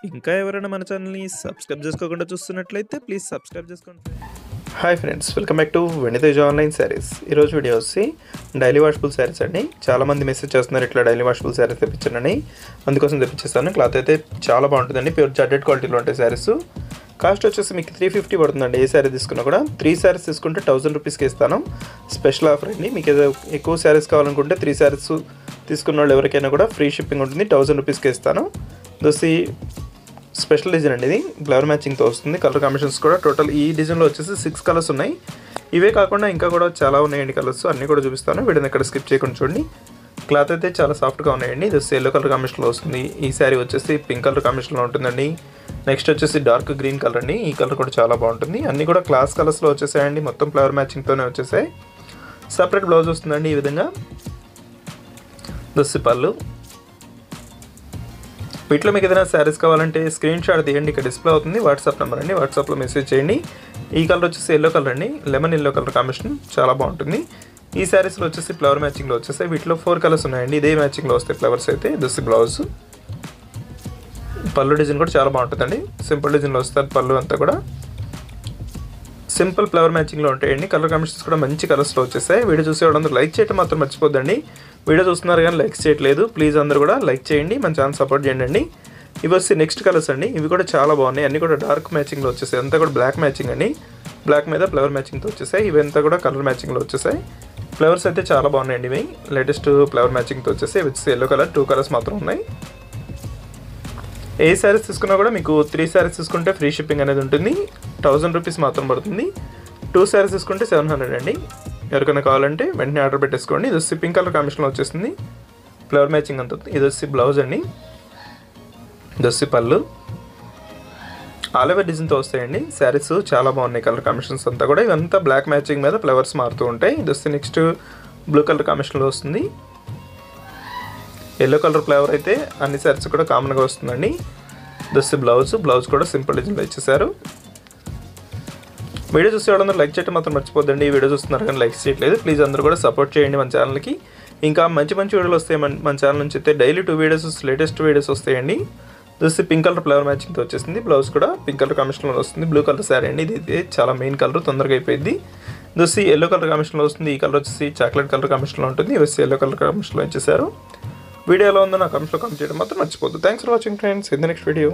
ఇంకా ఎవరైనా మన ఛానల్ని సబ్స్క్రైబ్ చేసుకోకుండా చూస్తున్నట్లయితే ప్లీజ్ సబ్స్క్రైబ్ చేసుకోండి. Hi friends, welcome back to వెనితేజ్ online saris. ఈరోజు వీడియో వచ్చి డైలీ వాషబుల్ శారీస్ అండి. చాలామంది మెసేజ్ చేస్తున్నారు ఇట్లా డైలీ వాషబుల్ శారీస్ తెప్పించండి, అందుకోసం తెప్పించేస్తాను. క్లాత్ అయితే చాలా బాగుంటుందండి, ప్యూర్ జార్జెట్ క్వాలిటీలో ఉంటాయి శారీస్. కాస్ట్ వచ్చేసి మీకు 350 పడుతుందండి. ఏ శారీ తీసుకున్నా కూడా 3 శారీస్ తీసుకుంటే 1000 రూపీస్కి ఇస్తాను. స్పెషల్ ఆఫర్ అండి. మీకు ఏదో ఎక్కువ శారీస్ కావాలనుకుంటే 3 శారీస్ తీసుకున్న వాళ్ళు ఎవరికైనా కూడా ఫ్రీ షిప్పింగ్ ఉంటుంది. 1000 రూపీస్కి ఇస్తాను. దోసి స్పెషల్ డిజైన్ అండి, ఇది ఫ్లవర్ మ్యాచింగ్తో వస్తుంది. కలర్ కాంబినేషన్స్ కూడా టోటల్ ఈ డిజైన్లో వచ్చేసి 6 కలర్స్ ఉన్నాయి. ఇవే కాకుండా ఇంకా కూడా చాలా ఉన్నాయండి కలర్స్, అన్నీ కూడా చూపిస్తాను. వీడియోని ఇక్కడ స్కిప్ చేయకుండా చూడండి. క్లాత్ అయితే చాలా సాఫ్ట్గా ఉన్నాయండి. ఇది ఎల్లో కలర్ కాంబినేషన్లో వస్తుంది. ఈ శారీ వచ్చేసి పింక్ కలర్ కాంబినేషన్లో ఉంటుందండి. నెక్స్ట్ వచ్చేసి డార్క్ గ్రీన్ కలర్ అండి. ఈ కలర్ కూడా చాలా బాగుంటుంది. అన్నీ కూడా క్లాస్ కలర్స్లో వచ్చేసాయండి. మొత్తం ఫ్లవర్ మ్యాచింగ్తోనే వచ్చేసాయి. సపరేట్ బ్లౌజ్ వస్తుందండి ఈ విధంగా. దొస్సి పళ్ళు. వీటిలో మీకు ఏదైనా శారీస్ కావాలంటే స్క్రీన్ షాట్ తీయండి, ఇక్కడ డిస్ప్లే అవుతుంది. వాట్సాప్ నెంబర్ అండి, వాట్సాప్లో మెసేజ్ చేయండి. ఈ కలర్ వచ్చేసి ఎల్లో కలర్ అండి, లెమన్ ఎల్లో కలర్ కాంబినేషన్ చాలా బాగుంటుంది. ఈ శారీస్లో వచ్చేసి ఫ్లవర్ మ్యాచింగ్లో వచ్చేసాయి. వీటిలో 4 కలర్స్ ఉన్నాయండి. ఇదే మ్యాచింగ్లో వస్తాయి ఫ్లవర్స్ అయితే. దొస్సి బ్లౌజ్. పళ్ళు డిజైన్ కూడా చాలా బాగుంటుందండి. సింపుల్ డిజైన్లో వస్తుంది పళ్ళు అంతా కూడా. సింపుల్ ఫ్లవర్ మ్యాచింగ్లో ఉంటాయండి. కలర్ కాంబినేషన్స్ కూడా మంచి కలర్స్లో వచ్చేసాయి. వీడియో చూసేవాళ్ళందరూ లైక్ చేయడం మాత్రం మర్చిపోద్దండి. వీడియో చూస్తున్నారు కానీ లైక్ చేయట్లేదు, ప్లీజ్ అందరూ కూడా లైక్ చేయండి, మన ఛానల్ సపోర్ట్ చేయండి. ఇవి వచ్చి నెక్స్ట్ కలర్స్ అండి. ఇవి కూడా చాలా బాగున్నాయి. అన్నీ కూడా డార్క్ మ్యాచింగ్లో వచ్చేసాయి. అంతా కూడా బ్లాక్ మ్యాచింగ్ అండి. బ్లాక్ మీద ఫ్లవర్ మ్యాచింగ్తో వచ్చేసాయి. ఇవంతా కూడా కలర్ మ్యాచింగ్లో వచ్చేసాయి. ఫ్లవర్స్ అయితే చాలా బాగున్నాయండి. ఇవి లేటెస్ట్ ఫ్లవర్ మ్యాచింగ్తో వచ్చేసాయి. ఇవి వచ్చి ఎల్లో కలర్, 2 కలర్స్ మాత్రం ఉన్నాయి. ఏ శారీస్ తీసుకున్నా కూడా మీకు 3 శారీస్ తీసుకుంటే ఫ్రీ షిప్పింగ్ అనేది ఉంటుంది. 1000 రూపీస్ మాత్రం పడుతుంది. 2 శారీస్ తీసుకుంటే 700 అండి. ఎవరికైనా కావాలంటే వెంటనే ఆర్డర్ పెట్టేసుకోండి. ఇది వచ్చి పింక్ కలర్ కాంబినేషన్లో వచ్చేస్తుంది. ఫ్లవర్ మ్యాచింగ్ అంత. ఇది వచ్చి బ్లౌజ్ అండి. ఇది వచ్చి పళ్ళు. ఆల్ ఓవర్ డిజైన్తో వస్తాయండి శారీస్. చాలా బాగున్నాయి కలర్ కాంబినేషన్స్ అంతా కూడా. ఇవంతా బ్లాక్ మ్యాచింగ్ మీద ఫ్లవర్స్ మారుతూ ఉంటాయి. ఇది వచ్చి నెక్స్ట్ బ్లూ కలర్ కాంబినేషన్లో వస్తుంది. ఎల్లో కలర్ ఫ్లవర్ అయితే అన్ని శారీస్ కూడా కామన్గా వస్తుందండి. దొస్సి బ్లౌజ్ కూడా సింపుల్ డిజైన్లో ఇచ్చేసారు. వీడియో చూసేవాళ్ళందరూ లైక్ చేయడం మాత్రం మర్చిపోద్దండి. ఈ వీడియో చూస్తున్నారు కానీ లైక్ చేయట్లేదు, ప్లీజ్ అందరూ కూడా సపోర్ట్ చేయండి మన ఛానల్కి. ఇంకా మంచి వీడియోలు వస్తాయి మన ఛానల్ నుంచి అయితే. డైలీ 2 వీడియోస్ లేటెస్ట్ వీడియోస్ వస్తాయండి. దొస్సి పింక్ కలర్ ఫ్లవర్ మ్యాచింగ్తో వచ్చేసింది. బ్లౌజ్ కూడా పింక్ కలర్ కాంబినేషన్లో వస్తుంది. బ్లూ కలర్ శారీ అండి. ఇది చాలా మెయిన్ కలర్, తొందరగా అయిపోయింది. దొస్సి ఎల్లో కలర్ కాంబినేషన్లో వస్తుంది. ఈ కలర్ వచ్చేసి చాక్లెట్ కలర్ కాంబినేషన్లో ఉంటుంది. వచ్చి ఎల్లో కలర్ కాంబినేషన్లో ఇచ్చేసారు. వీడియోలో ఉందో నా కామెంట్స్లో కామెంట్ చేయడం మాత్రం మర్చిపోద్దు. Thanks for watching friends. In the next video.